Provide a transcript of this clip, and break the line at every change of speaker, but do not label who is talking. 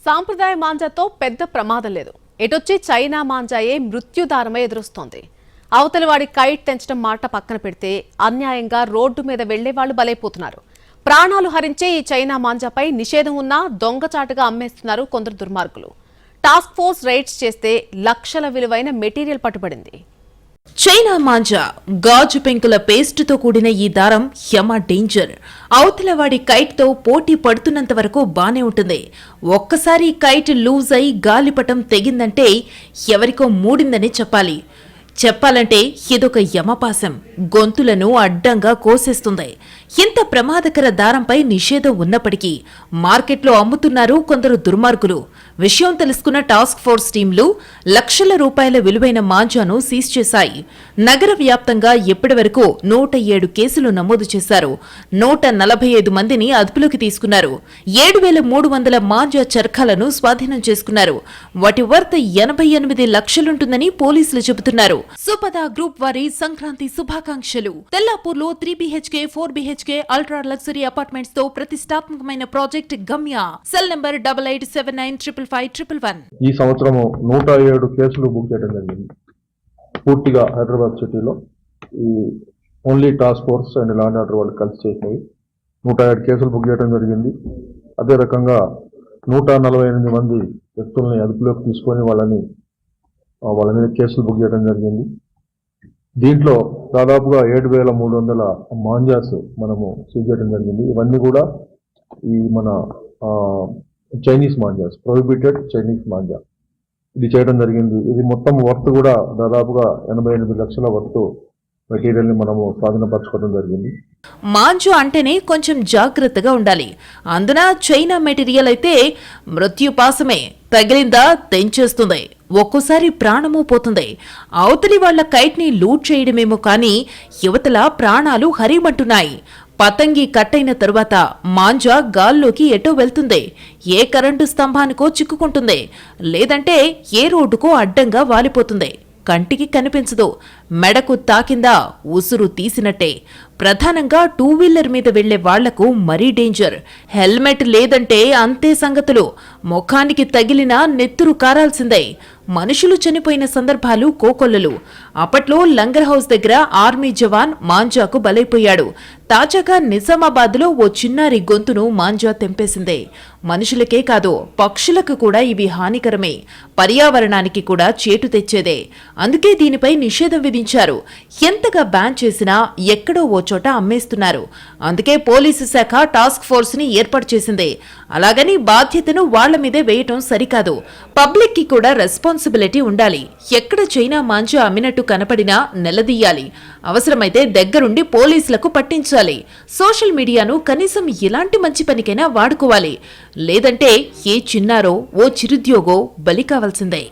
సాంప్రదాయ మాంజాతో పెద్ద ప్రమాదం లేదు. ఎటొచ్చి చైనా మాంజాయే మృత్యుదారమే ఎదురొస్తోంది. అవతలివాడి కైట్ తెంచడం మాట పక్కన పెడితే అన్యాయంగా రోడ్డు మీద వెళ్లేవాళ్లు బలైపోతున్నారు. ప్రాణాలు హరించే ఈ చైనా మాంజాపై నిషేధం ఉన్నా దొంగచాటుగా అమ్మేస్తున్నారు కొందరు దుర్మార్గులు. టాస్క్ ఫోర్స్ రైడ్స్ చేస్తే లక్షల విలువైన మెటీరియల్ పట్టుబడింది.
చైనా మాంజా గాజు పెంకుల పేస్టుతో కూడిన ఈ దారం యమ డేంజర్. అవతలవాడి కైట్ తో పోటీ పడుతున్నంత వరకు బానే ఉంటుంది. ఒక్కసారి కైట్ లూజ్ అయి గాలిపటం తెగిందంటే ఎవరికో మూడిందని చెప్పాలంటే ఇదొక యమపాశం. గొంతులను అడ్డంగా కోసేస్తుంది. ఇంత ప్రమాదకర దారంపై నిషేధం ఉన్నప్పటికీ మార్కెట్లో అమ్ముతున్నారు కొందరు దుర్మార్గులు. విషయం తెలుసుకున్న టాస్క్ ఫోర్స్ టీంలు లక్షల రూపాయల విలువైన మాంజాను సీజ్ చేశాయి. నగర వ్యాప్తంగా ఇప్పటి వరకు 107 కేసులు నమోదు చేశారు. 145 మందిని అదుపులోకి తీసుకున్నారు. 7,300 మాంజా చర్ఖాలను స్వాధీనం చేసుకున్నారు. వాటి వర్త్ 88 లక్షలుంటుందని పోలీసులు చెబుతున్నారు. సుపద గ్రూప్ వారి సంక్రాంతి శుభాకాంక్షలు. తెల్లాపూర్లో 3 BHK 4 BHK ultra luxury apartments తో ప్రతిష్టాత్మకమైన ప్రాజెక్ట్ గమ్య. Cell number 88795551.
ఈ సంవత్సరం 107 కేసులు బుక్ చేయడం జరిగింది. పూర్తిగా హైదరాబాద్ సిటీలో ఈ only task force and law and order వాళ్ళు కలిసి చేసినవి 107 కేసులు బుక్ చేయడం జరిగింది. అదే రకంగా 148 మంది వ్యక్తుల్ని అదుపులోకి తీసుకొని వాళ్ళ మీద కేసులు బుక్ చేయడం జరిగింది. దీంట్లో దాదాపుగా 7,300 మాంజాస్ మనము సీజ్ చేయడం జరిగింది. ఇవన్నీ కూడా ఈ మన చైనీస్ మాంజాస్, ప్రొహిబిటెడ్ చైనీస్ మాంజా ఇది చేయడం జరిగింది. ఇది మొత్తం వర్త్ కూడా దాదాపుగా 88 లక్షల వర్త్ మెటీరియల్ ని మనము స్వాధీనపరచుకోవడం జరిగింది.
మాంజు అంటేనే కొంచెం జాగ్రత్తగా ఉండాలి. అందున చైనా మెటీరియల్ అయితే మృత్యుపాసమే. తగిలిందా తెంచేస్తుంది. ఒక్కోసారి ప్రాణమూ పోతుంది. అవతలి వాళ్ల కైట్ ని లూట్ చేయడమేమో కానీ యువతల ప్రాణాలు హరిమంటున్నాయి. పతంగి కట్టయిన తరువాత మాంజా గాల్లోకి ఎటో వెళ్తుంది. ఏ కరెంటు స్తంభానికో చిక్కుకుంటుంది, లేదంటే ఏ రోడ్డుకో అడ్డంగా వాలిపోతుంది. కంటికి కనిపించదు. మెడకు తాకిందా ఉసురు తీసినట్టే. ప్రధానంగా 2 వీలర్ మీద వెళ్లే వాళ్లకు మరీ డేంజర్. హెల్మెట్ లేదంటే అంతే సంగతులు. ముఖానికి తగిలినా నెత్తురు కారాల్సిందే. మనుషులు చనిపోయిన సందర్భాలు కోకొల్లలు. అప్పట్లో లంగర్ హౌస్ దగ్గర ఆర్మీ జవాన్ మాంజాకు బలైపోయాడు. తాజాగా నిజామాబాద్లో ఓ చిన్నారి గొంతును మాంజా తెంపేసిందే. మనుషులకే కాదు పక్షులకు కూడా ఇవి హానికరమే. పర్యావరణానికి కూడా చేటు తెచ్చేదే. అందుకే దీనిపై నిషేధం విధించారు. ఎంతగా బ్యాన్ చేసినా ఎక్కడో ఓ చోట అమ్మేస్తున్నారు. అందుకే పోలీసు శాఖ టాస్క్ ఫోర్స్ ని ఏర్పాటు చేసింది. అలాగని బాధ్యతను వాళ్ల మీదే వేయటం సరికాదు. పబ్లిక్ కి కూడా రెస్పాన్సిబిలిటీ ఉండాలి. ఎక్కడ చైనా మాంజా అమ్మినట్టు కనపడినా నిలదీయాలి. అవసరమైతే దగ్గరుండి పోలీసులకు పట్టించాలి. సోషల్ మీడియాను కనీసం ఇలాంటి మంచి పనికైనా వాడుకోవాలి. లేదంటే ఏ చిన్నారో ఓ చిరుద్యోగో బలి కావాల్సిందే.